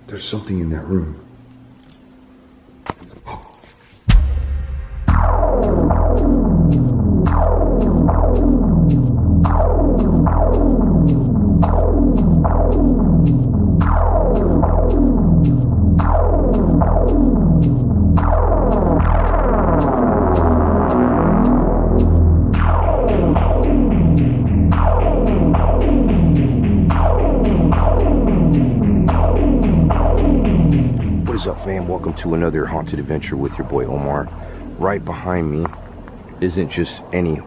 There's something in that room. Fam, welcome to another haunted adventure with your boy Omar. Right behind me isn't just any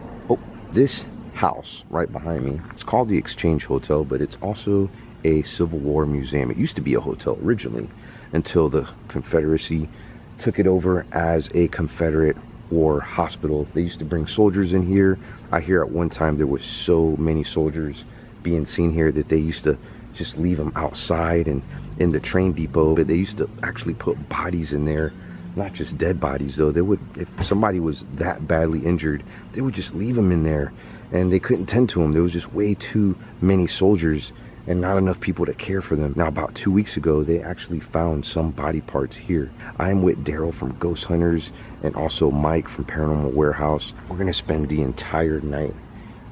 this house right behind me, it's called the Exchange Hotel, but it's also a Civil War museum. It used to be a hotel originally until the Confederacy took it over as a Confederate war hospital. They used to bring soldiers in here. I hear at one time there was so many soldiers being seen here that they used to just leave them outside and in the train depot. But they used to actually put bodies in there, not just dead bodies though. They would, if somebody was that badly injured, they would just leave them in there and they couldn't tend to them. There was just way too many soldiers and not enough people to care for them. Now about 2 weeks ago, they actually found some body parts here. I am with Daryl from Ghost Hunters and also Mike from Paranormal Warehouse. We're gonna spend the entire night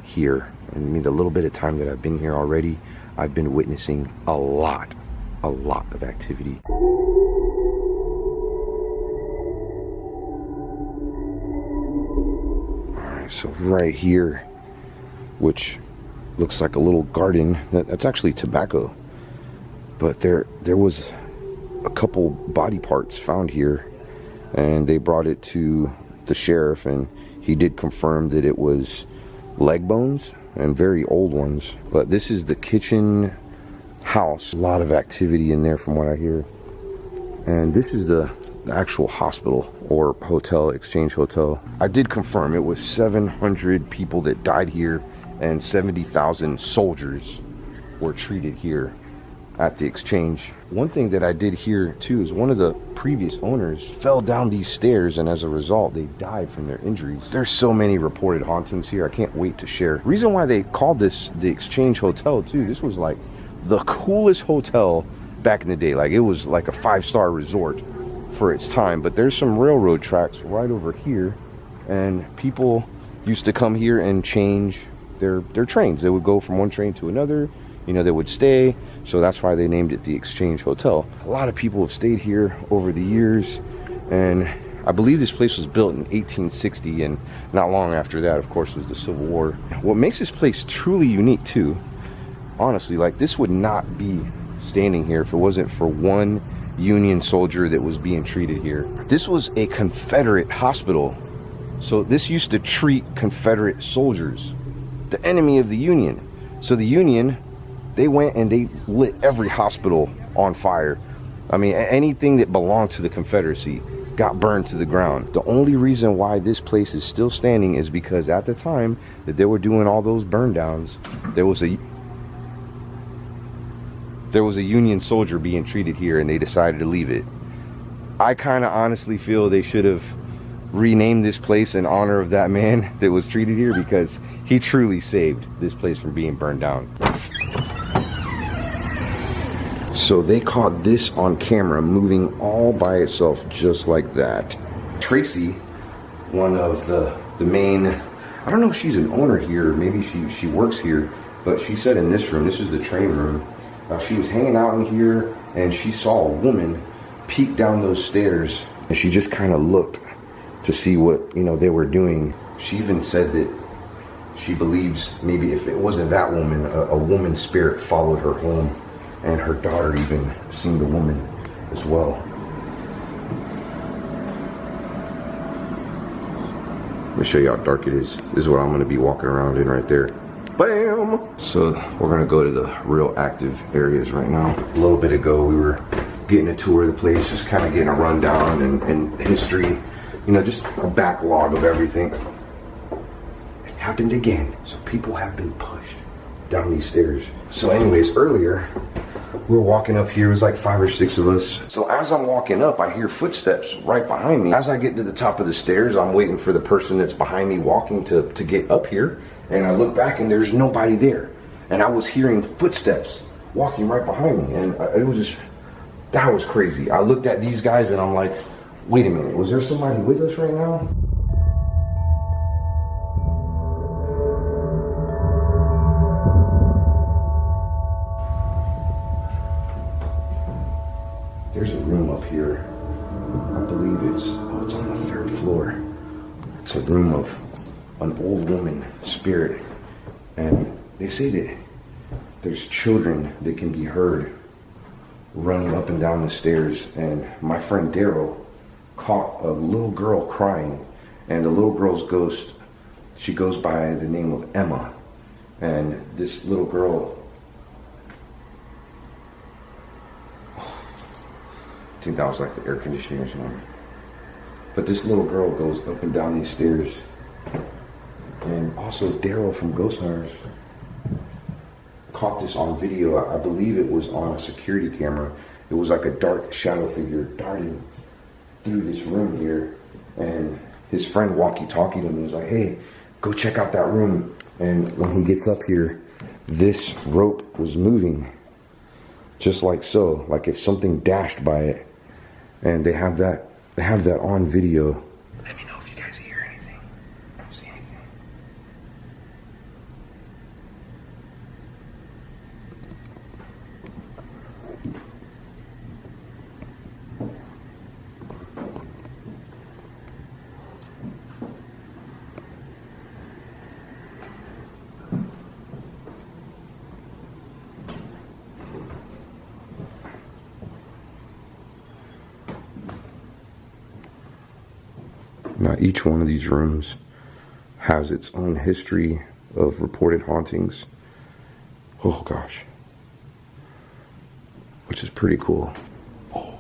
here. And I mean, the little bit of time that I've been here already, I've been witnessing a lot of activity. Alright, so right here, which looks like a little garden, that's actually tobacco. But there was a couple body parts found here, and they brought it to the sheriff, and he did confirm that it was leg bones and very old ones. But this is the kitchen house. A lot of activity in there from what I hear. And this is the actual hospital or hotel, Exchange Hotel. I did confirm it was 700 people that died here and 70,000 soldiers were treated here at the Exchange. One thing that I did hear too is one of the previous owners fell down these stairs, and as a result they died from their injuries. There's so many reported hauntings here. I can't wait to share. Reason why they called this the Exchange Hotel too, this was like the coolest hotel back in the day. Like, it was like a 5-star resort for its time. But there's some railroad tracks right over here, and people used to come here and change their trains. They would go from one train to another, you know, they would stay. So that's why they named it the Exchange Hotel. A lot of people have stayed here over the years, and I believe this place was built in 1860, and not long after that, of course, was the Civil War. What makes this place truly unique too, honestly, like, this would not be standing here if it wasn't for one Union soldier that was being treated here. This was a Confederate hospital, so this used to treat Confederate soldiers, the enemy of the Union. So the Union, they went and they lit every hospital on fire. I mean, anything that belonged to the Confederacy got burned to the ground. The only reason why this place is still standing is because at the time that they were doing all those burn downs, there was a Union soldier being treated here, and they decided to leave it. I kind of honestly feel they should have renamed this place in honor of that man that was treated here, because he truly saved this place from being burned down. So they caught this on camera moving all by itself just like that. Tracy, one of the main, I don't know if she's an owner here, maybe she works here, but she said in this room, this is the train room, she was hanging out in here and she saw a woman peek down those stairs, and she just kind of looked to see what, you know, they were doing. She even said that she believes maybe if it wasn't that woman, a woman spirit followed her home, and her daughter even seen the woman as well. Let me show you how dark it is. This is what I'm going to be walking around in right there. Bam! So we're going to go to the real active areas right now. A little bit ago we were getting a tour of the place, just kind of getting a rundown and history, you know, just a backlog of everything. It happened again. So people have been pushed down these stairs. So anyways, earlier we were walking up here. It was like 5 or 6 of us. So as I'm walking up, I hear footsteps right behind me. As I get to the top of the stairs, I'm waiting for the person that's behind me walking to get up here. And I look back and there's nobody there. And I was hearing footsteps walking right behind me. And it was just That was crazy. I looked at these guys and I'm like, wait a minute, was there somebody with us right now? There's a room up here. I believe it's on the 3rd floor. It's a room of an old woman spirit. And they say that there's children that can be heard running up and down the stairs. And my friend Daryl caught a little girl crying. And the little girl's ghost, she goes by the name of Emma. And this little girl, I think that was like the air conditioning or something. But this little girl goes up and down these stairs. And also Daryl from Ghost Hunters caught this on video. I believe it was on a security camera. It was like a dark shadow figure darting through this room here. And his friend walkie-talkied him and was like, hey, go check out that room. And when he gets up here, this rope was moving. Just like so, like if something dashed by it. And they have that on video. Let me know if you guys hear anything, see anything. Now, each one of these rooms has its own history of reported hauntings. Oh gosh. Which is pretty cool. Oh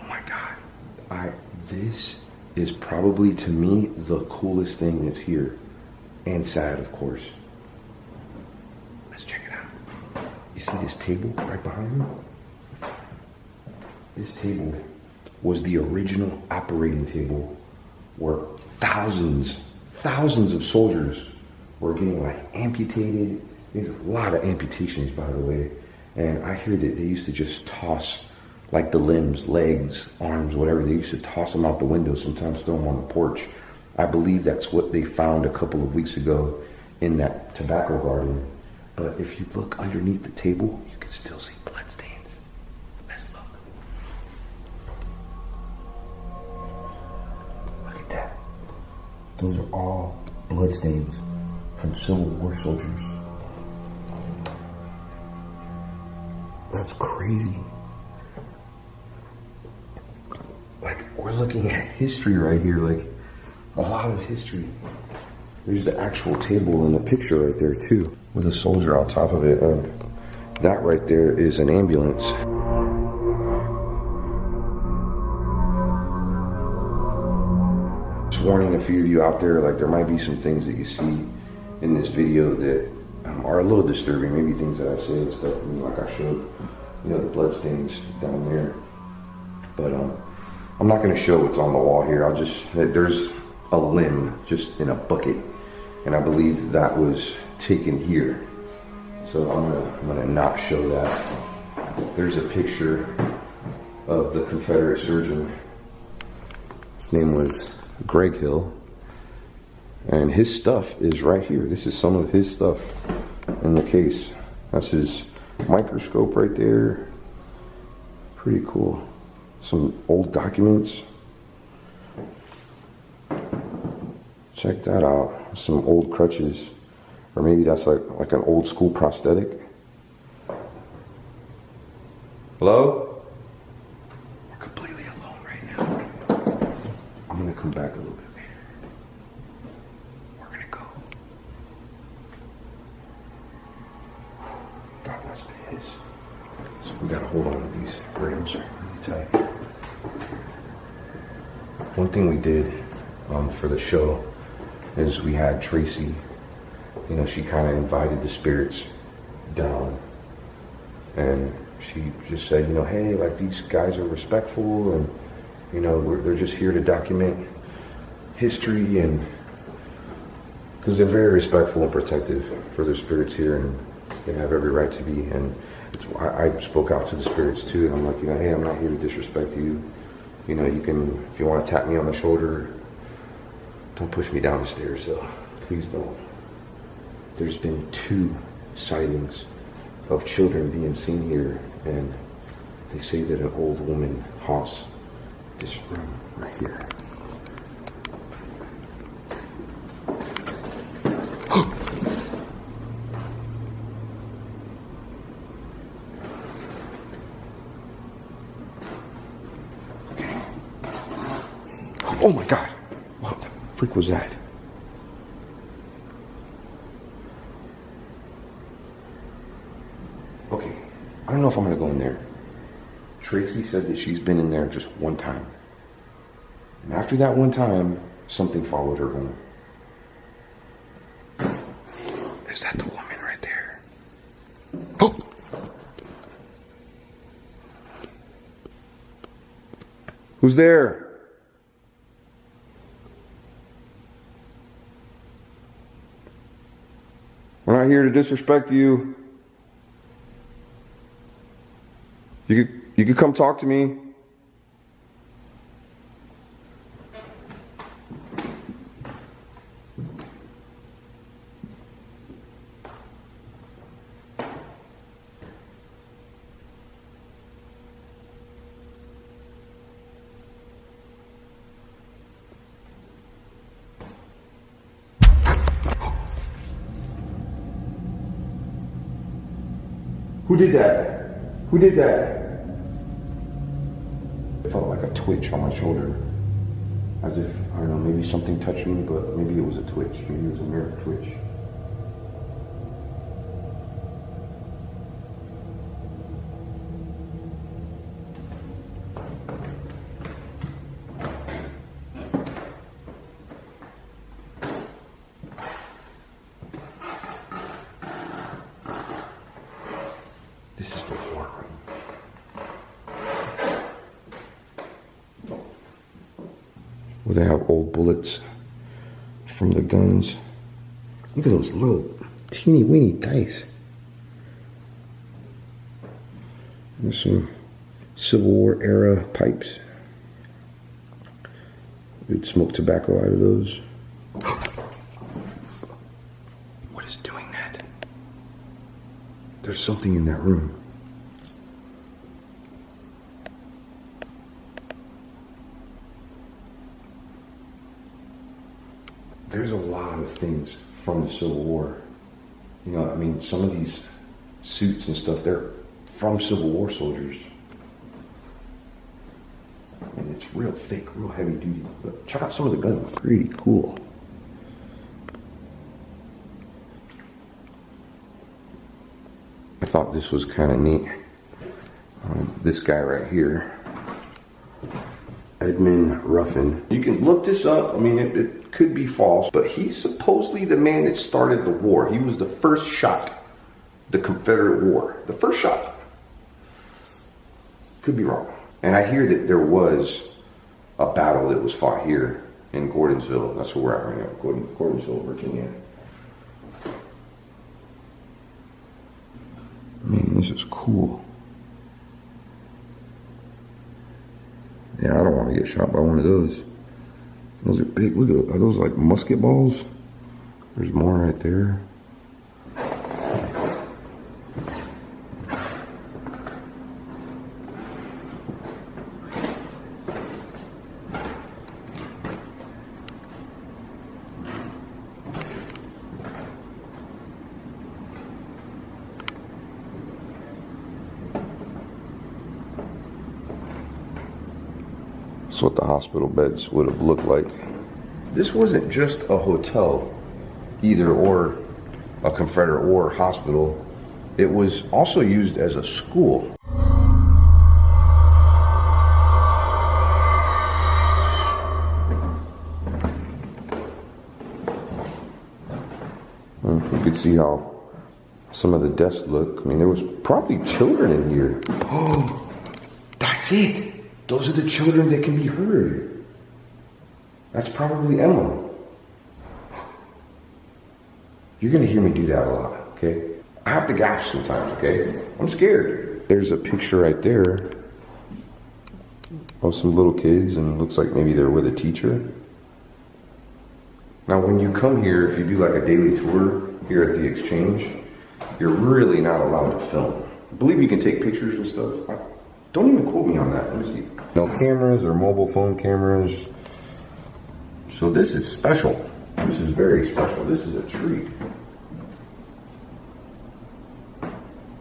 my God. This is probably, to me, the coolest thing that's here. And sad, of course. Let's check it out. You see this table right behind me? This table was the original operating table where thousands of soldiers were getting like amputated. There's a lot of amputations, by the way. And I hear that they used to just toss like the limbs, legs, arms, whatever. They used to toss them out the window, sometimes throw them on the porch. I believe that's what they found a couple of weeks ago in that tobacco garden. But if you look underneath the table, you can still see bloodstains. Let's look. Look at that. Those are all bloodstains from Civil War soldiers. That's crazy. Like, we're looking at history right here, like a lot of history. There's the actual table in the picture right there too, with a soldier on top of it. That right there is an ambulance. Just warning a few of you out there, like there might be some things that you see in this video that are a little disturbing. Maybe things that I say and stuff, like I showed, the bloodstains down there. But I'm not going to show what's on the wall here. There's a limb just in a bucket, and I believe that was taken here. So I'm gonna not show that. There's a picture of the Confederate surgeon. His name was Greg Hill, and his stuff is right here. This is some of his stuff in the case. That's his microscope right there. Pretty cool. Some old documents. Check that out. Some old crutches. Or maybe that's like an old school prosthetic. Hello? We're completely alone right now. I'm gonna come back a little bit later. We're gonna go. That must be his. So we gotta hold on to these rails really tight. One thing we did for the show is we had Tracy, she kind of invited the spirits down, and she just said, hey, like these guys are respectful, and they're just here to document history, and because they're very respectful and protective for their spirits here, and they have every right to be. And I spoke out to the spirits too, and I'm like, hey, I'm not here to disrespect you. You know, you can, if you want to tap me on the shoulder, don't push me down the stairs, though. Please don't. There's been 2 sightings of children being seen here, and they say that an old woman haunts this room right here. Oh my God, what the freak was that? Okay, I don't know if I'm gonna go in there. Tracy said that she's been in there just one time. And after that one time, something followed her home. Is that the woman right there? Oh! Who's there? We're not here to disrespect you. You could come talk to me. Who did that? Who did that? It felt like a twitch on my shoulder. As if, I don't know, maybe something touched me, but maybe it was a twitch. Maybe it was a nerve twitch. This is the war room. Where they have old bullets from the guns. Look at those little teeny weeny dice. There's some Civil War era pipes. We'd smoke tobacco out of those. What is doing that? There's something in that room. There's a lot of things from the Civil War. You know, I mean, some of these suits and stuff, they're from Civil War soldiers. And it's real thick, real heavy duty. But check out some of the guns. Pretty cool. I thought this was kind of neat. This guy right here, Edmund Ruffin. You can look this up. I mean, it could be false, but he's supposedly the man that started the war. He was the first shot, the Confederate War. The first shot. Could be wrong. And I hear that there was a battle that was fought here in Gordonsville. That's where we're at right now, Gordonsville, Virginia. Man, this is cool. Yeah, I don't want to get shot by one of those. Those are big. Look at, are those like musket balls? There's more right there. That's what the hospital beds would have looked like. This wasn't just a hotel, either, or a Confederate War hospital. It was also used as a school. You could see how some of the desks look. I mean, there was probably children in here. Oh, that's it. Those are the children that can be heard. That's probably Emma. You're going to hear me do that a lot, okay? I have to gasp sometimes, okay? I'm scared. There's a picture right there of some little kids, and it looks like maybe they're with a teacher. Now, when you come here, if you do like a daily tour here at the exchange, you're really not allowed to film. I believe you can take pictures and stuff. Don't even quote me on that. Let me see. No cameras or mobile phone cameras. So this is special. This is very special. This is a treat.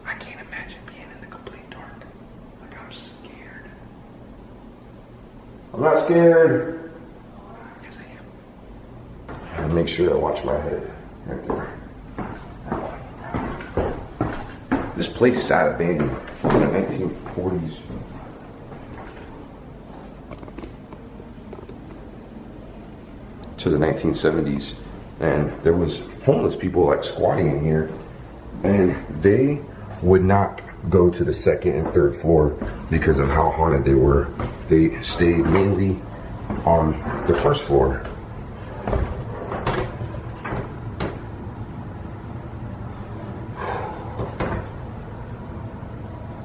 I can't imagine being in the complete dark. Like, I'm scared. I'm not scared. Yes, I am. I gotta make sure I watch my head right there. This place sat abandoned from the 1940s. To the 1970s, and there was homeless people like squatting in here, and they would not go to the second and third floor because of how haunted they were. They stayed mainly on the first floor.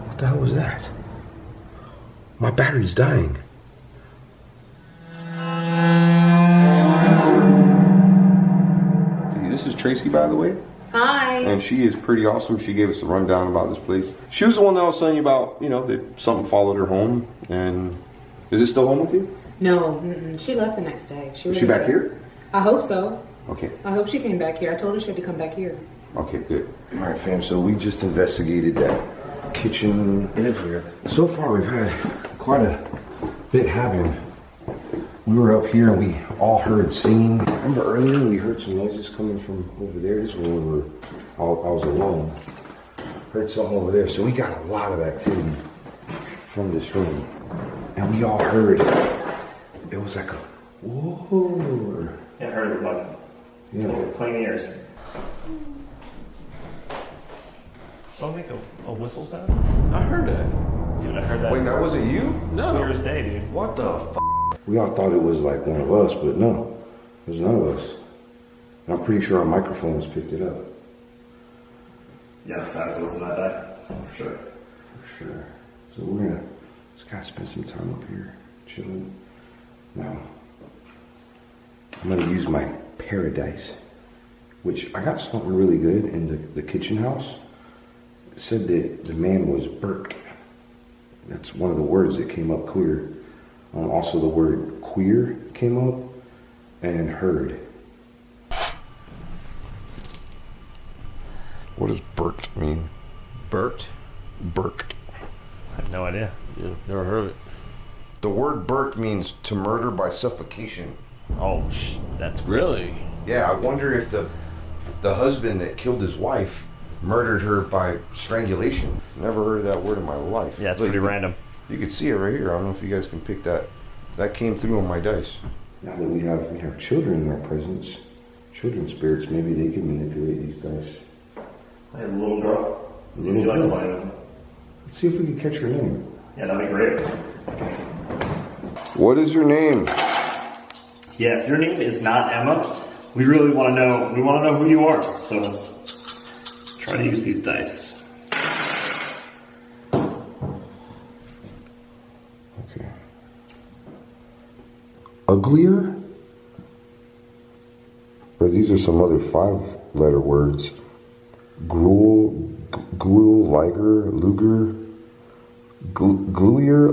What the hell was that? My battery's dying. This is Tracy, by the way. Hi. And she is pretty awesome. She gave us a rundown about this place. She was the one that I was telling you about, you know, that something followed her home. And is it still home with you? No, she left the next day. Is she back here? I hope so. Okay. I hope she came back here. I told her she had to come back here. Okay, good. All right, fam. So we just investigated that kitchen. It is weird. So far, we've had quite a bit happen. We were up here and we all heard singing. Remember earlier we heard some noises coming from over there? This was when I was alone. Heard something over there. So we got a lot of activity from this room. And we all heard it was like a whoa. Yeah, I heard it like clean ears. Don't make a whistle sound? I heard that. Dude, I heard that. Wait, that wasn't you? No. Clear as day, dude. What the f? We all thought it was like one of us, but no. It was none of us. And I'm pretty sure our microphones picked it up. Yeah, besides listen to that day. For sure. For sure. So we're gonna just gotta spend some time up here, chilling. Now, I'm gonna use my paradise, which I got something really good in the kitchen house. It said that the man was burnt. That's one of the words that came up clear. Also the word queer came up, and heard. What does burked mean? Burked? Burked. I have no idea. Yeah, never heard of it. The word burked means to murder by suffocation. Oh, that's crazy. Really? Yeah, I wonder if the husband that killed his wife murdered her by strangulation. Never heard of that word in my life. Yeah, it's Look, pretty random. You can see it right here. I don't know if you guys can pick that. That came through on my dice. Now that we have children in our presence, children spirits, maybe they can manipulate these dice. I have a little girl. See if you like to play with them. Let's see if we can catch her name. Yeah, that'd be great. What is your name? Yeah, if your name is not Emma, we really want to know. We want to know who you are. So try to use these dice. Okay. Uglier? Or these are some other 5-letter words. Gruel, liger, luger, gluier,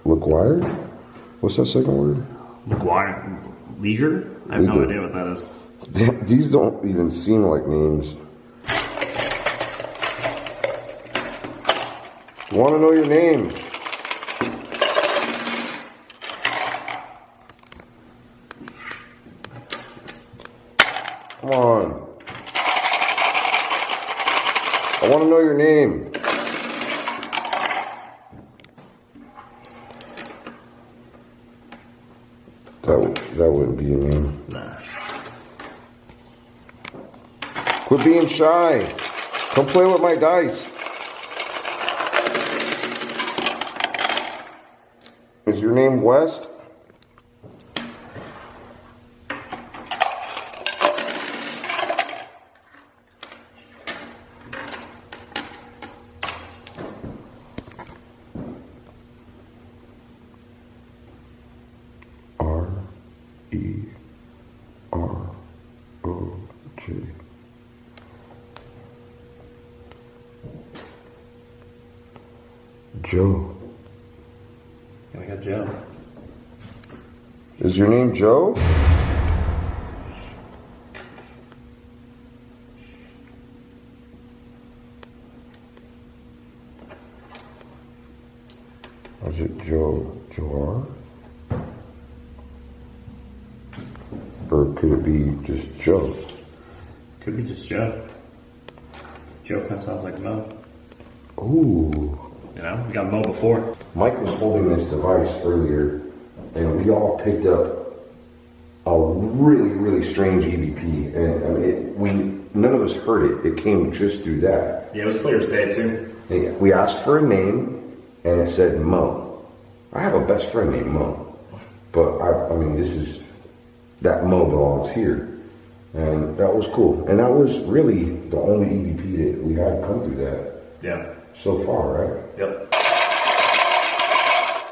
laguire? What's that second word? McGuire. Leaguer? I have no idea what that is. These don't even seem like names. I want to know your name. Come on. I want to know your name. That wouldn't be a name. Nah. Quit being shy. Come play with my dice. Is your name West? Joe. Yeah, we got Joe. Is your name Joe? Is it Joe? Joar? Or could it be just Joe? Could be just Joe. Joe kind of sounds like Mo. Ooh. You know, we got Mo before. Mike was holding this device earlier, and we all picked up a really, really strange EVP. And I mean, none of us heard it. It came just through that. Yeah, it was clear as day too. And we asked for a name, and it said Mo. I have a best friend named Mo, but I mean, that Mo belongs here, and that was cool. And that was really the only EVP that we had come through that. Yeah. So far, right? Yep.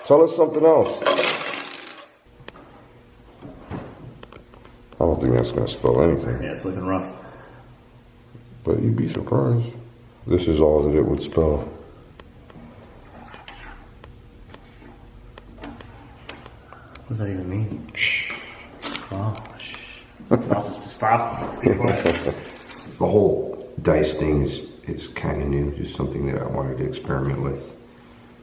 Tell us something else. I don't think that's going to spell anything. Yeah, it's looking rough. But you'd be surprised. This is all that it would spell. What does that even mean? Shh. Oh, shh. I'll just stop. Be quiet. The whole dice thing is kind of new, just something that I wanted to experiment with.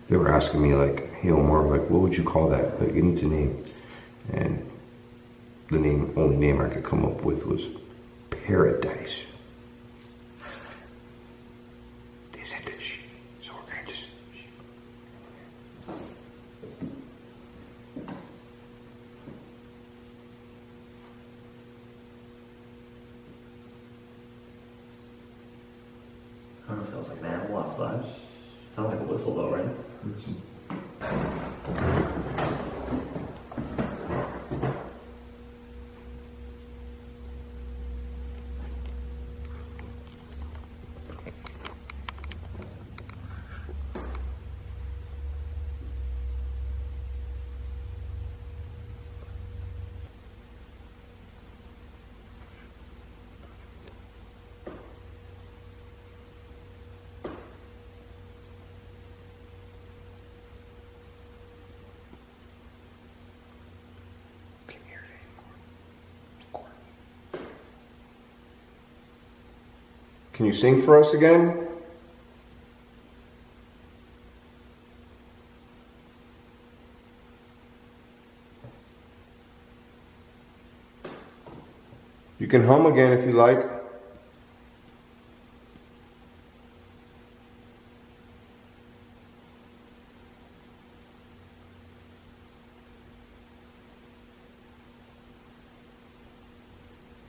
They were asking me like, hey Omar, like what would you call that? Like, you need to name. And the only name I could come up with was Paradise. They said that shit, so we're gonna just I don't know if it feels like an animal outside. Sounds like a whistle though, right? Can you sing for us again? You can hum again if you like.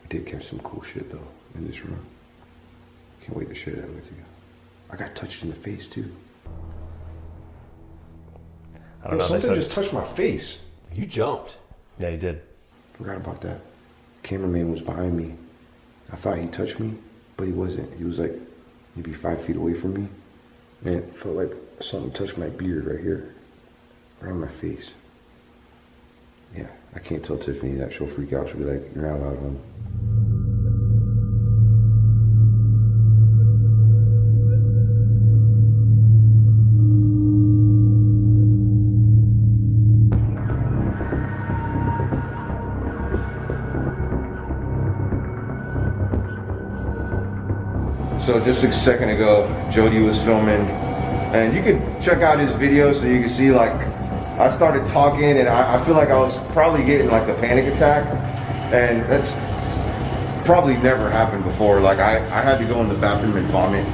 I did catch some cool shit though in this room. Can't wait to share that with you. I got touched in the face too. I don't know. Something just touched my face. You jumped. Yeah, you did. Forgot about that. Cameraman was behind me. I thought he touched me, but he wasn't. He was like maybe 5 feet away from me. And it felt like something touched my beard right here. Right on my face. Yeah, I can't tell Tiffany that. She'll freak out. She'll be like, you're not allowed home. So just a second ago, Jody was filming, and you can check out his video so you can see like, I started talking and I feel like I was probably getting like a panic attack, and that's probably never happened before. Like I had to go in the bathroom and vomit.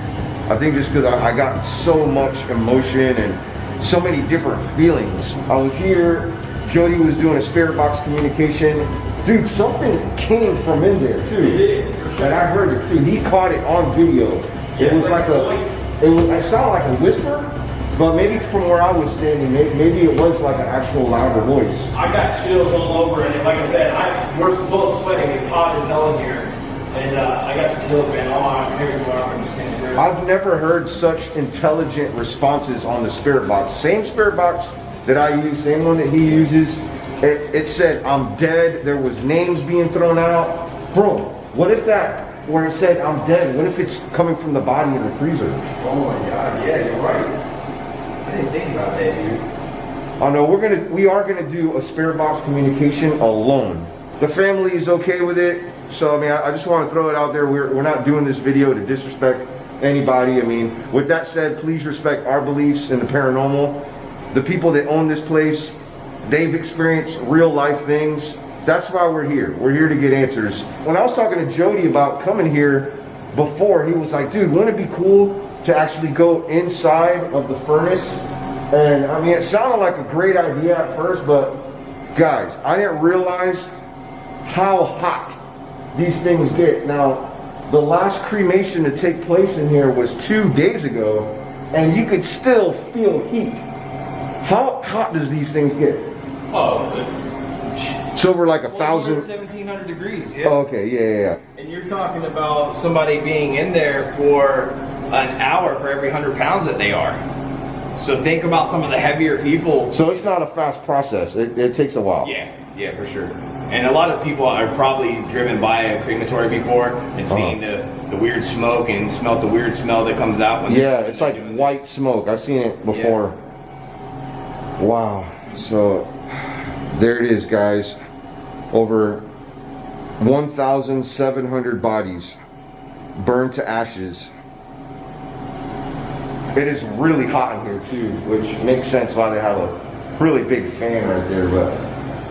I think just because I got so much emotion and so many different feelings. I was here, Jody was doing a spirit box communication. Dude, something came from in there too. And I heard it too. He caught it on video. It was like it sounded like a whisper, but maybe from where I was standing, maybe it was like an actual louder voice. I got chills all over, and like I said, we're both sweating. It's hot as hell in here, and I got the chills, man. All my hairs were up and just standing there. I've never heard such intelligent responses on the spirit box. Same spirit box that I use, same one that he uses. It said, I'm dead. There was names being thrown out. Bro, what if that, where it said, I'm dead, what if it's coming from the body in the freezer? Oh my God, yeah, you're right. didn't think about that, dude. Oh no, we are gonna do a spirit box communication alone. The family is okay with it, so I mean, I just want to throw it out there. We're not doing this video to disrespect anybody. I mean, with that said, please respect our beliefs in the paranormal. The people that own this place, they've experienced real life things. That's why we're here. We're here to get answers. When I was talking to Jody about coming here before, he was like, dude, wouldn't it be cool to actually go inside of the furnace? And I mean, it sounded like a great idea at first, but guys, I didn't realize how hot these things get. Now, the last cremation to take place in here was 2 days ago, and you could still feel heat. How hot does these things get? Oh, It's over like 1,000. 1,700 degrees, yeah. Oh, okay, yeah. And you're talking about somebody being in there for an hour for every 100 pounds that they are. So think about some of the heavier people. So it's not a fast process. It takes a while. Yeah, for sure. And a lot of people are probably driven by a crematory before and seen the weird smoke and smelt the weird smell that comes out. When It's like white smoke. I've seen it before. Yeah. Wow. So there it is, guys. Over 1,700 bodies burned to ashes. It is really hot in here too, which makes sense why they have a really big fan right there. But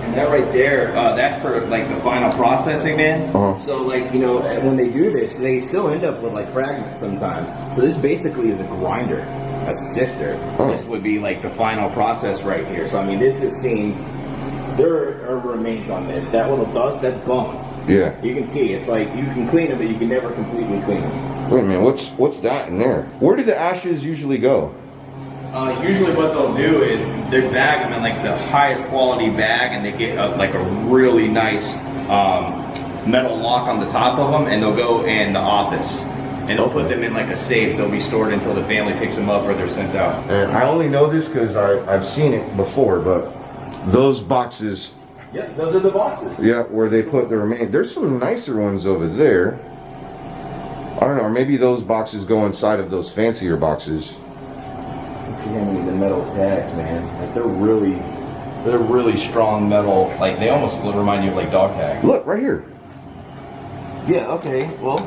and that right there, that's for like the final processing, man. So like, you know, when they do this, they still end up with like fragments sometimes. So this basically is a grinder, a sifter. This would be like the final process right here. So I mean, this is seeing, there are remains on this. That little dust, that's bone. Yeah. You can see, it's like, you can clean it, but you can never completely clean it. Wait a minute, what's that in there? Where do the ashes usually go? Usually what they'll do is they bag them in like the highest quality bag, and they get like a really nice metal lock on the top of them, and they'll go in the office. And they'll put them in like a safe. They'll be stored until the family picks them up or they're sent out. And I only know this because I've seen it before, but those boxes... Yeah, those are the boxes. Yeah, where they put the remains. There's some nicer ones over there. I don't know, or maybe those boxes go inside of those fancier boxes. The metal tags, man. Like they're really strong metal. Like they almost remind you of like dog tags. Look, right here. Yeah, okay. Well,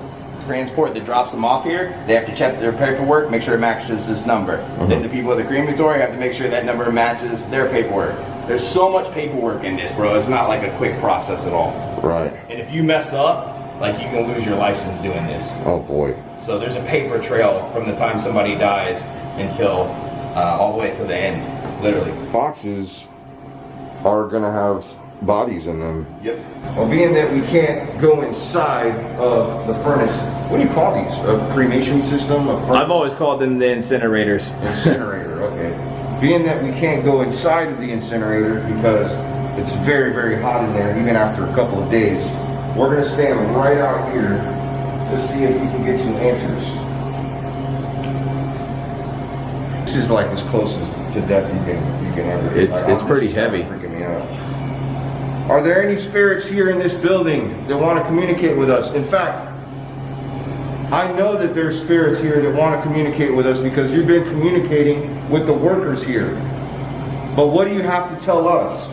transport that drops them off here, they have to check their paperwork, make sure it matches this number. Then the people at the crematory have to make sure that number matches their paperwork. There's so much paperwork in this, bro. It's not like a quick process at all. Right. And if you mess up, like you can lose your license doing this. Oh boy. So there's a paper trail from the time somebody dies until all the way to the end, literally. Boxes are gonna have bodies in them. Yep. Well, being that we can't go inside of the furnace, what do you call these? A cremation system? I've always called them the incinerators. Incinerator, okay. Being that we can't go inside of the incinerator because it's very, very hot in there, even after a couple of days, we're gonna stand right out here to see if we can get some answers. This is like as close to death you can ever get. It's pretty heavy. Freaking me out. Are there any spirits here in this building that want to communicate with us? In fact, I know that there's spirits here that want to communicate with us because you've been communicating with the workers here. But what do you have to tell us?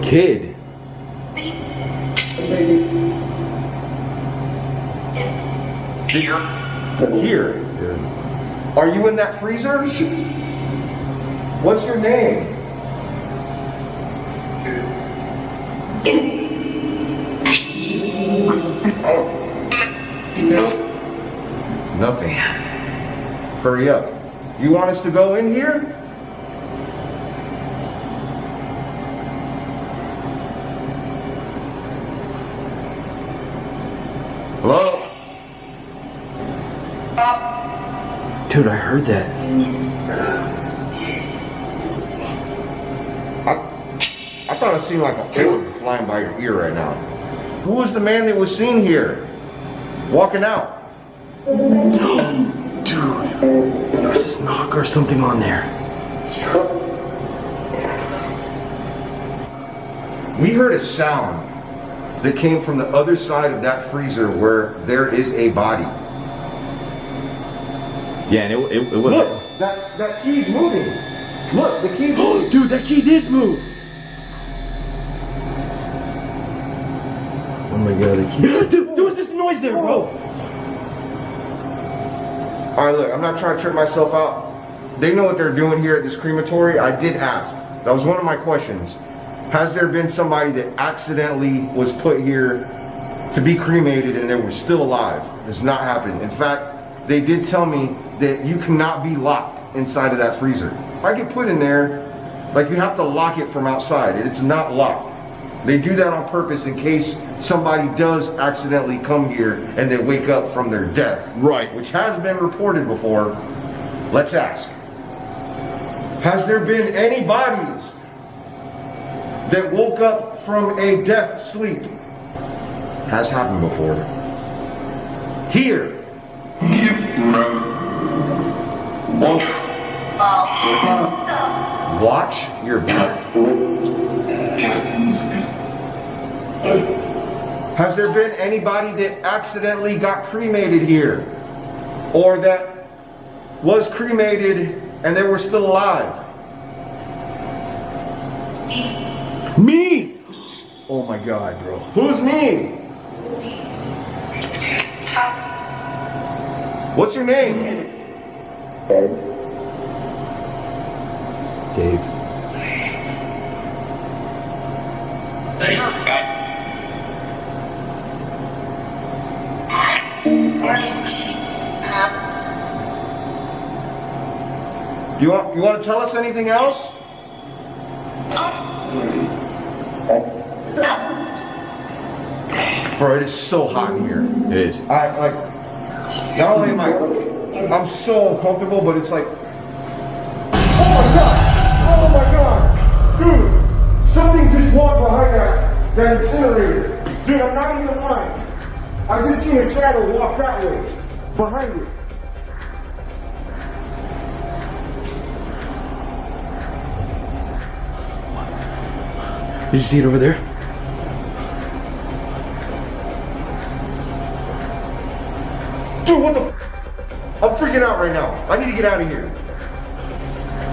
Kid. Here. Are you in that freezer? What's your name? Nothing. Hurry up. You want us to go in here? Hello? Dude, I heard that. I thought it seemed like a bird flying by your ear right now. Who was the man that was seen here? Walking out? Dude, there's this knock or something on there. We heard a sound that came from the other side of that freezer where there is a body. Yeah, and it was. Look, that key's moving. Look, the key's moving. Dude, that key did move. Oh my god, the key. Dude, there was this noise there, bro. Alright, look, I'm not trying to trip myself out. They know what they're doing here at this crematory. I did ask. That was one of my questions. Has there been somebody that accidentally was put here to be cremated and they were still alive? It's not happened. In fact, they did tell me that you cannot be locked inside of that freezer. If I get put in there, like, you have to lock it from outside. It's not locked. They do that on purpose in case somebody does accidentally come here and they wake up from their death. Right. Which has been reported before. Let's ask. Has there been any bodies that woke up from a death sleep? Has happened before. Here. Watch your back. Has there been anybody that accidentally got cremated here? Or that was cremated and they were still alive? Me! Oh my god, bro. Who's me? What's your name? Dave. You want to tell us anything else? Bro, it is so hot in here. It is. Not only am I'm so uncomfortable, but it's like, oh my god, dude, something just walked behind that incinerator. Dude, I'm not even lying. I just seen a shadow walk that way, behind it. Did you see it over there? Dude, what the I'm freaking out right now. I need to get out of here.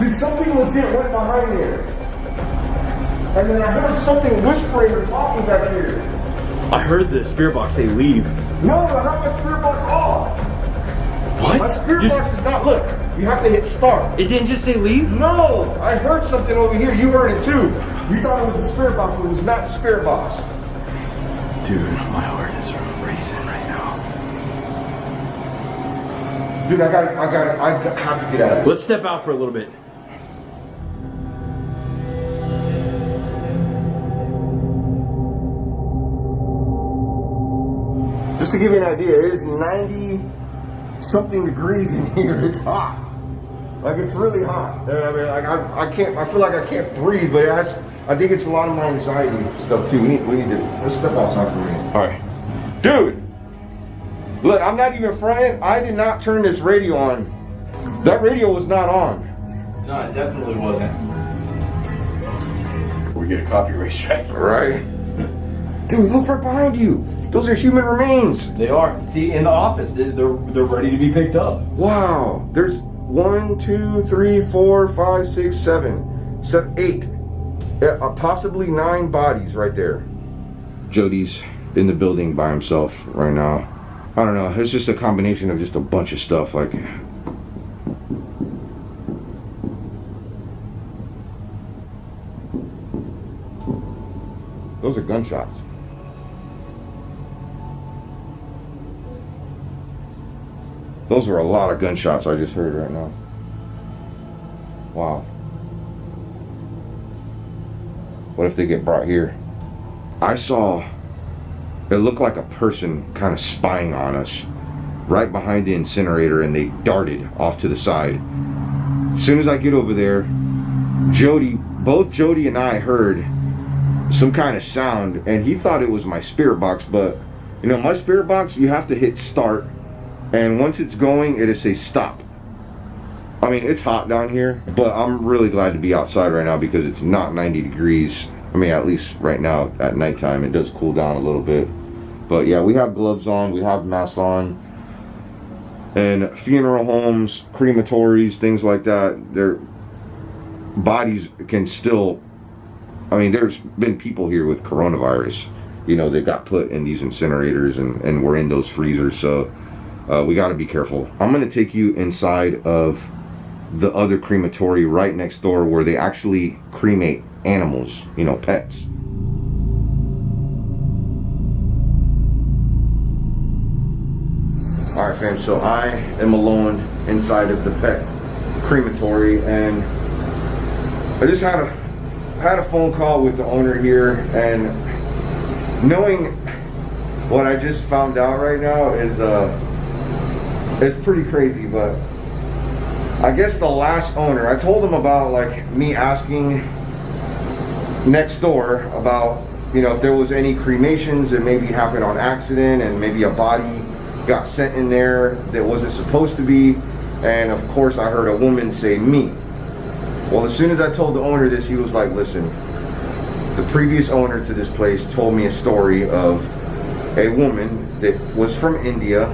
Dude, something legit went behind there. And then I heard something whispering or talking back here. I heard the spirit box say leave. No, I have my spirit box off. What? My spirit box is not, look, you have to hit start. It didn't just say leave? No, I heard something over here. You heard it too. You thought it was the spirit box, it was not the spirit box. Dude, my heart is racing right now. Dude, I have to get out of here. Let's step out for a little bit. Just to give you an idea, it is 90 something degrees in here. It's hot. Like, it's really hot. And I mean, like, I feel like I can't breathe, but I think it's a lot of my anxiety stuff too. We need to, let's step outside for a minute. Alright. Dude, look, I'm not even fronting. I did not turn this radio on. That radio was not on. No, it definitely wasn't. We get a copyright strike. Right? Dude, look right behind you. Those are human remains. They are. See, in the office, they're ready to be picked up. Wow. There's 1, 2, 3, 4, 5, 6, 7, 8. Possibly 9 bodies right there. Jody's in the building by himself right now. I don't know. It's just a combination of just a bunch of stuff. Like, those are gunshots. Those are a lot of gunshots I just heard right now. Wow. What if they get brought here? I saw, it looked like a person kind of spying on us right behind the incinerator, and they darted off to the side. As soon as I get over there, both Jody and I heard some kind of sound, and he thought it was my spirit box, but you know, my spirit box, you have to hit start, and once it's going, it'll say stop. I mean, it's hot down here, but I'm really glad to be outside right now because it's not 90 degrees. I mean, at least right now at nighttime, it does cool down a little bit. But yeah, we have gloves on, we have masks on. And funeral homes, crematories, things like that, their bodies can still, I mean, there's been people here with coronavirus, you know, they got put in these incinerators and we're in those freezers, so we got to be careful. I'm going to take you inside of the other crematory right next door where they actually cremate animals, you know, pets. Alright fam, so I am alone inside of the pet crematory, and I just had a phone call with the owner here, and knowing what I just found out right now is it's pretty crazy. But I guess the last owner, I told him about like me asking next door about, you know, if there was any cremations that maybe happened on accident and maybe a body got sent in there that wasn't supposed to be. And of course I heard a woman say me. Well, as soon as I told the owner this, he was like, listen, the previous owner to this place told me a story of a woman that was from India.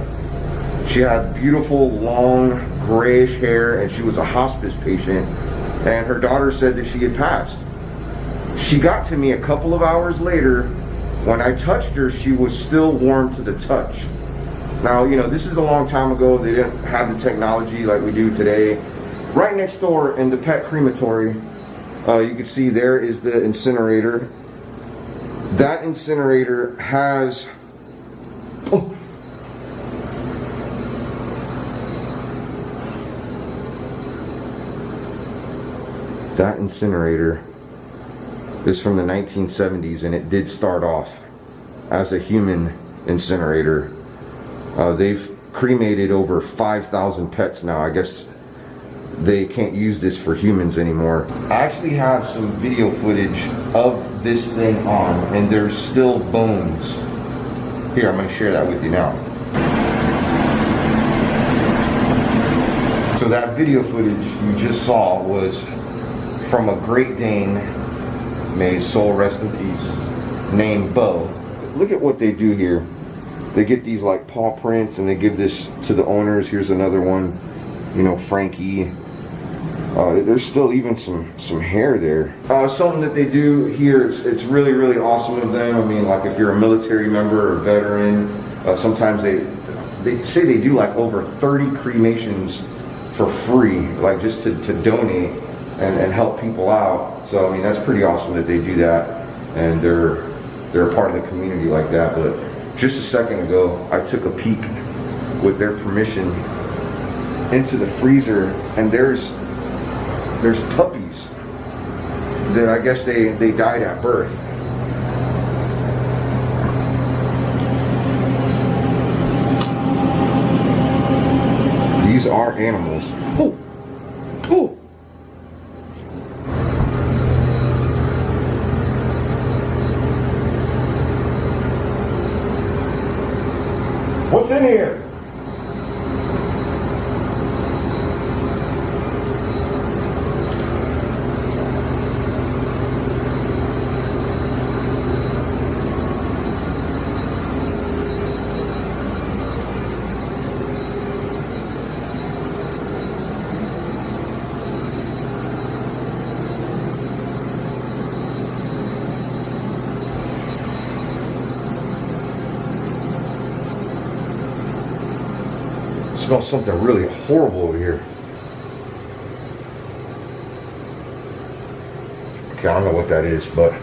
She had beautiful long grayish hair and she was a hospice patient, and her daughter said that she had passed. She got to me a couple of hours later. When I touched her, she was still warm to the touch. Now, you know, this is a long time ago. They didn't have the technology like we do today. Right next door in the pet crematory, you can see there is the incinerator. That incinerator has... Oh. That incinerator is from the 1970s, and it did start off as a human incinerator. They've cremated over 5,000 pets now. I guess they can't use this for humans anymore. I actually have some video footage of this thing on, and there's still bones. Here, I'm going to share that with you now. So that video footage you just saw was from a Great Dane, may his soul rest in peace, named Bo. Look at what they do here. They get these like paw prints and they give this to the owners. Here's another one, you know, Frankie. There's still even some hair there. Something that they do here, it's really, really awesome of them. I mean, like if you're a military member or veteran, sometimes they say they do like over 30 cremations for free, like just to donate and help people out. So I mean, that's pretty awesome that they do that, and they're a part of the community like that. But just a second ago, I took a peek with their permission into the freezer, and there's puppies that I guess they died at birth. These are animals. Oh, oh. What's in here? Smells something really horrible over here. Okay, I don't know what that is, but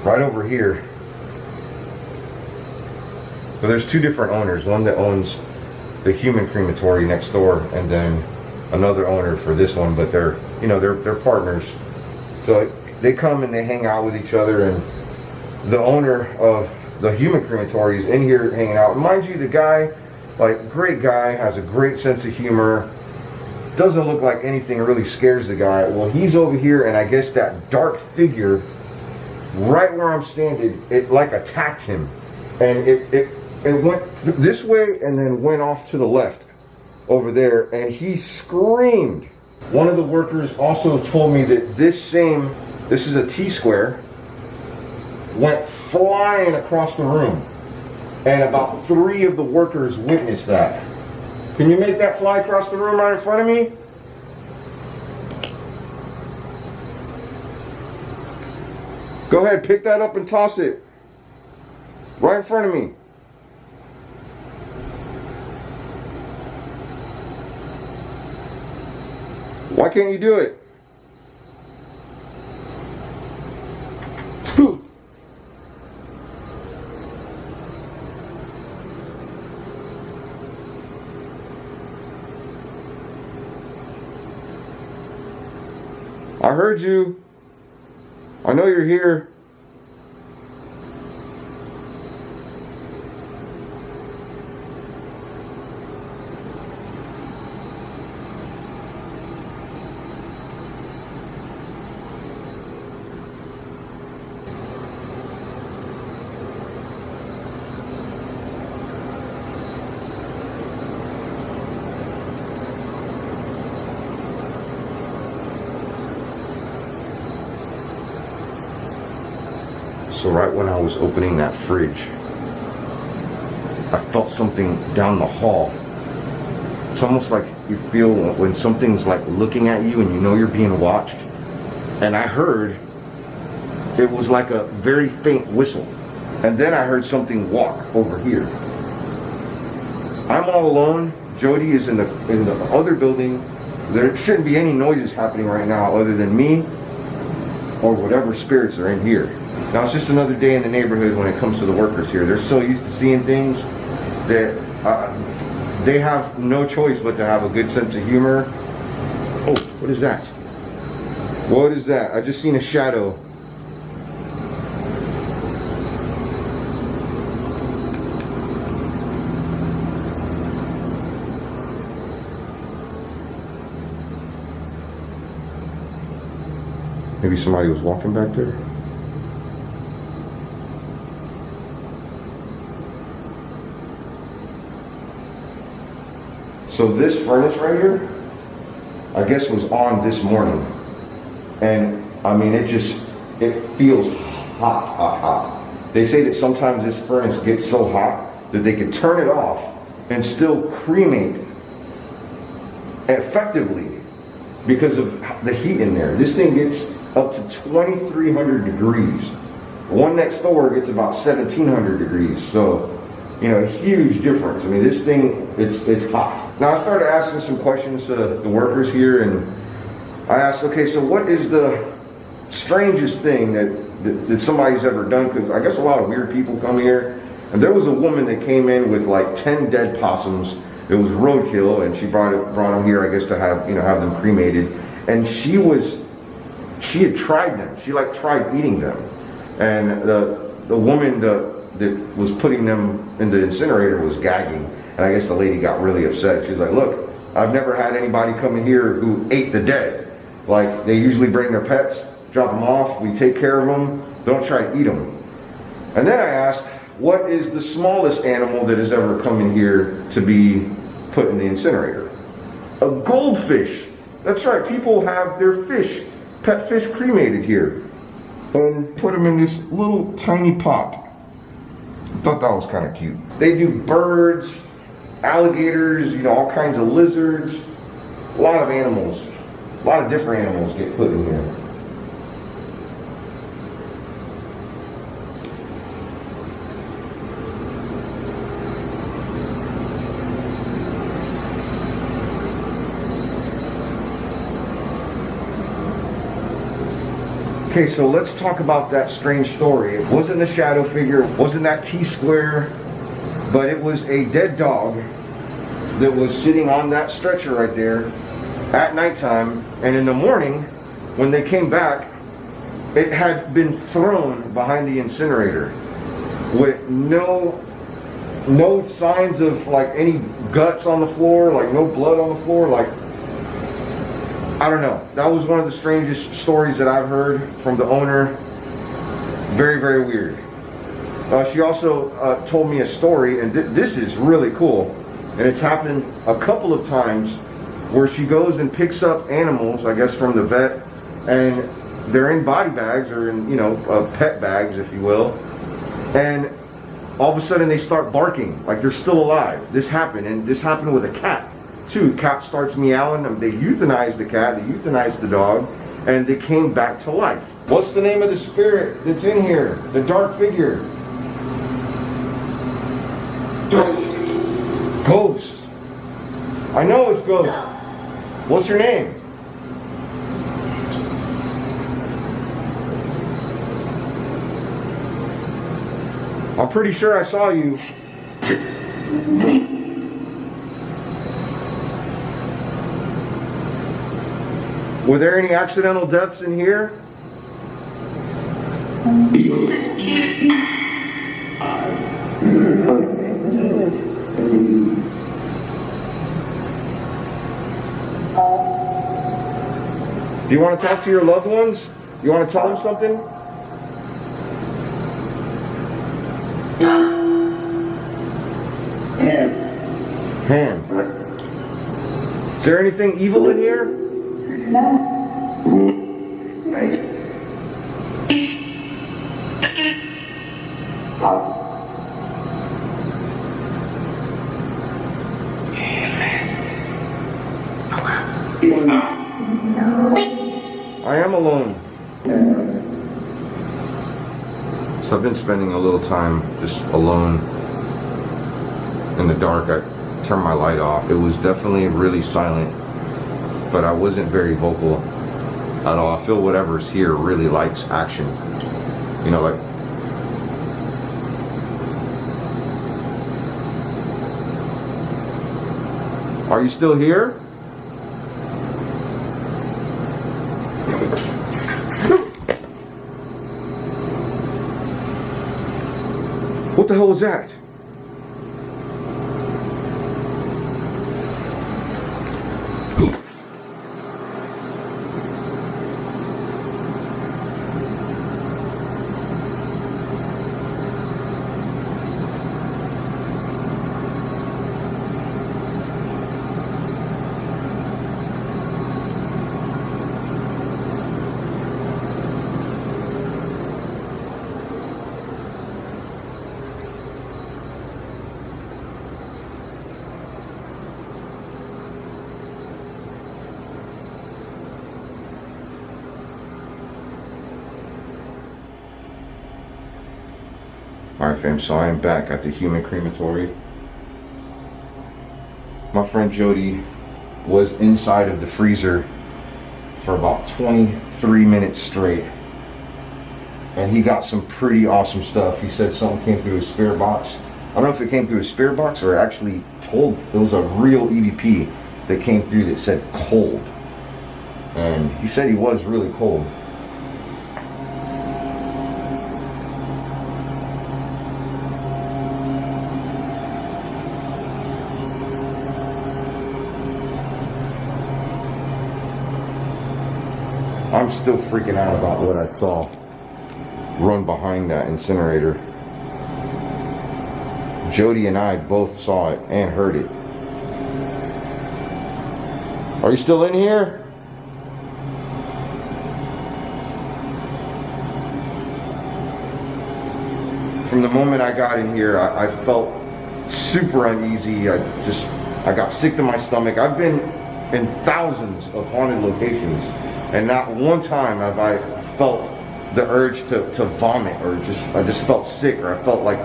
right over here, well, there's two different owners. One that owns the human crematory next door, and then another owner for this one. But they're partners. So they come and they hang out with each other, and the owner of the human crematory is in here hanging out. Mind you, the guy, like, great guy, has a great sense of humor, doesn't look like anything really scares the guy. Well, he's over here, and I guess that dark figure right where I'm standing, it like attacked him, and it went this way and then went off to the left over there, and he screamed. One of the workers also told me that this is a T-square, went flying across the room. And about 3 of the workers witnessed that. Can you make that fly across the room right in front of me? Go ahead, pick that up and toss it. Right in front of me. Why can't you do it? I heard you. I know you're here. So right when I was opening that fridge, I felt something down the hall. It's almost like you feel when something's like looking at you and you know you're being watched. And I heard, it was like a very faint whistle. And then I heard something walk over here. I'm all alone. Jody is in the other building. There shouldn't be any noises happening right now other than me or whatever spirits are in here. Now, it's just another day in the neighborhood when it comes to the workers here. They're so used to seeing things that they have no choice but to have a good sense of humor. Oh, what is that? What is that? I just seen a shadow. Maybe somebody was walking back there. So this furnace right here, I guess was on this morning. And I mean, it feels hot, hot, hot. They say that sometimes this furnace gets so hot that they can turn it off and still cremate effectively because of the heat in there. This thing gets up to 2,300 degrees. The one next door gets about 1,700 degrees. So, you know, a huge difference. I mean, this thing, it's hot. Now, I started asking some questions to the workers here, and I asked, okay, so what is the strangest thing that somebody's ever done? Because I guess a lot of weird people come here. And there was a woman that came in with like 10 dead possums. It was roadkill, and she brought them here, I guess, to have them cremated. And she had tried them. She like tried eating them. And the woman that was putting them in the incinerator was gagging. And I guess the lady got really upset. She was like, look, I've never had anybody come in here who ate the dead. Like, they usually bring their pets, drop them off, we take care of them, don't try to eat them. And then I asked, what is the smallest animal that has ever come in here to be put in the incinerator? A goldfish. That's right, people have their fish, pet fish cremated here. And put them in this little tiny pot. I thought that was kind of cute. They do birds, alligators, all kinds of lizards. A lot of animals. A lot of different animals get put in here. Okay, so let's talk about that strange story. It wasn't the shadow figure, it wasn't that T-square, but it was a dead dog that was sitting on that stretcher right there at nighttime, and in the morning, when they came back, it had been thrown behind the incinerator with no signs of like any guts on the floor, like no blood on the floor, like, I don't know. That was one of the strangest stories that I've heard from the owner. Very, very weird. She also told me a story, and this is really cool. And it's happened a couple of times where she goes and picks up animals, I guess from the vet, and they're in body bags or in, you know, pet bags, if you will. And all of a sudden they start barking like they're still alive. This happened, and this happened with a cat too. Cat starts meowing. They euthanized the cat, they euthanized the dog, and they came back to life. What's the name of the spirit that's in here? The dark figure. Ghost. I know it's Ghost. What's your name? I'm pretty sure I saw you. Were there any accidental deaths in here? Do you want to talk to your loved ones? You want to tell them something? Ham. Is there anything evil in here? I am alone. So I've been spending a little time just alone in the dark. I turned my light off. It was definitely really silent, but I wasn't very vocal at all. I feel whatever's here really likes action. You know, like, are you still here? What the hell was that? Alright fam, so I am back at the human crematory. My friend Jody was inside of the freezer for about 23 minutes straight. And he got some pretty awesome stuff. He said something came through his spirit box. I don't know if it came through his spirit box or actually told, it was a real EVP that came through that said cold. And he said he was really cold. I'm still freaking out about what I saw run behind that incinerator. Jody and I both saw it and heard it. Are you still in here? From the moment I got in here, I felt super uneasy. I got sick to my stomach. I've been in thousands of haunted locations, and not one time have I felt the urge to vomit, or I just felt sick, or I felt like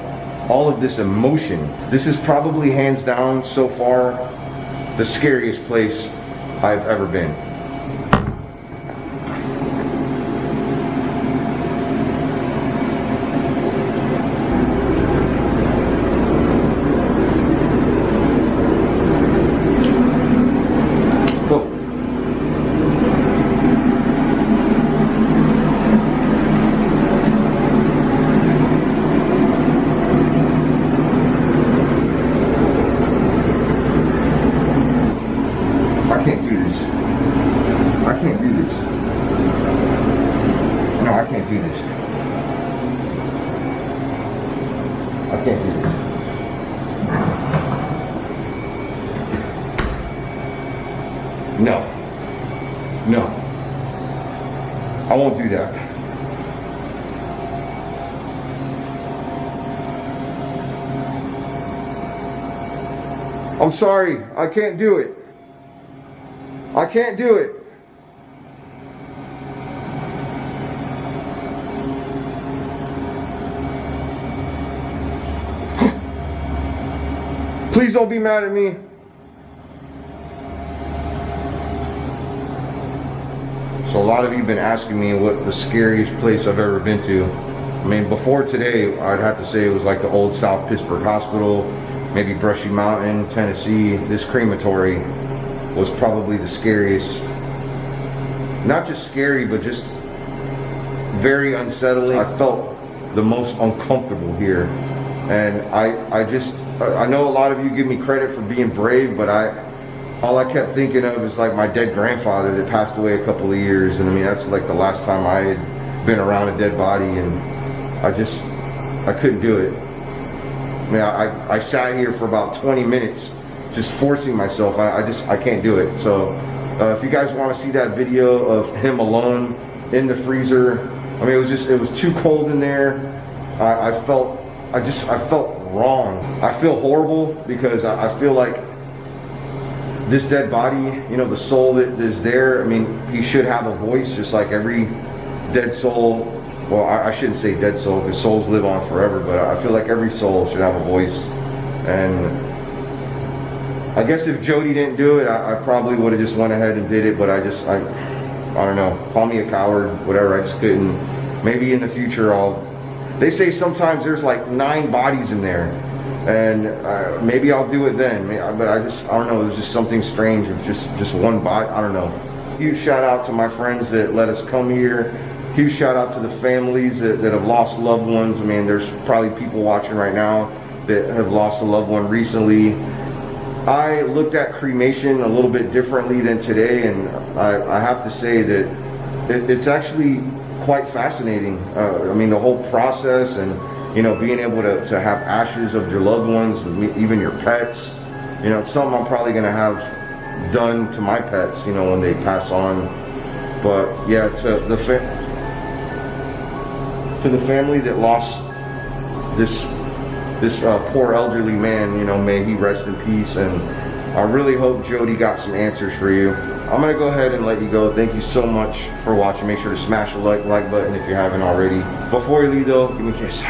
all of this emotion. This is probably hands down so far the scariest place I've ever been. I won't do that. I'm sorry, I can't do it. I can't do it. Please don't be mad at me. So a lot of you have been asking me what the scariest place I've ever been to. I mean, before today, I'd have to say it was like the old South Pittsburgh Hospital, maybe Brushy Mountain, Tennessee. This crematory was probably the scariest. Not just scary, but just very unsettling. I felt the most uncomfortable here. And I know a lot of you give me credit for being brave, but all I kept thinking of is like my dead grandfather that passed away a couple of years, and I mean that's like the last time I had been around a dead body, and I couldn't do it. I mean I sat here for about 20 minutes just forcing myself. I can't do it. So if you guys want to see that video of him alone in the freezer, I mean it was too cold in there. I felt wrong. I feel horrible because I feel like this dead body, you know, the soul that is there, I mean, he should have a voice just like every dead soul. Well, I shouldn't say dead soul because souls live on forever, but I feel like every soul should have a voice. And I guess if Jody didn't do it, I probably would have just went ahead and did it, but I don't know, call me a coward, whatever, I just couldn't. Maybe in the future they say sometimes there's like 9 bodies in there. And maybe I'll do it then. But I don't know. It was just something strange of just one body. I don't know. Huge shout out to my friends that let us come here. Huge shout out to the families that have lost loved ones. I mean, there's probably people watching right now that have lost a loved one recently. I looked at cremation a little bit differently than today, and I have to say that it's actually quite fascinating. I mean, the whole process and you know, being able to have ashes of your loved ones, even your pets, you know, it's something I'm probably going to have done to my pets, you know, when they pass on. But yeah, to the family that lost this poor elderly man, you know, may he rest in peace. And I really hope Jody got some answers for you. I'm going to go ahead and let you go. Thank you so much for watching. Make sure to smash the like button if you haven't already. Before you leave though, give me a kiss.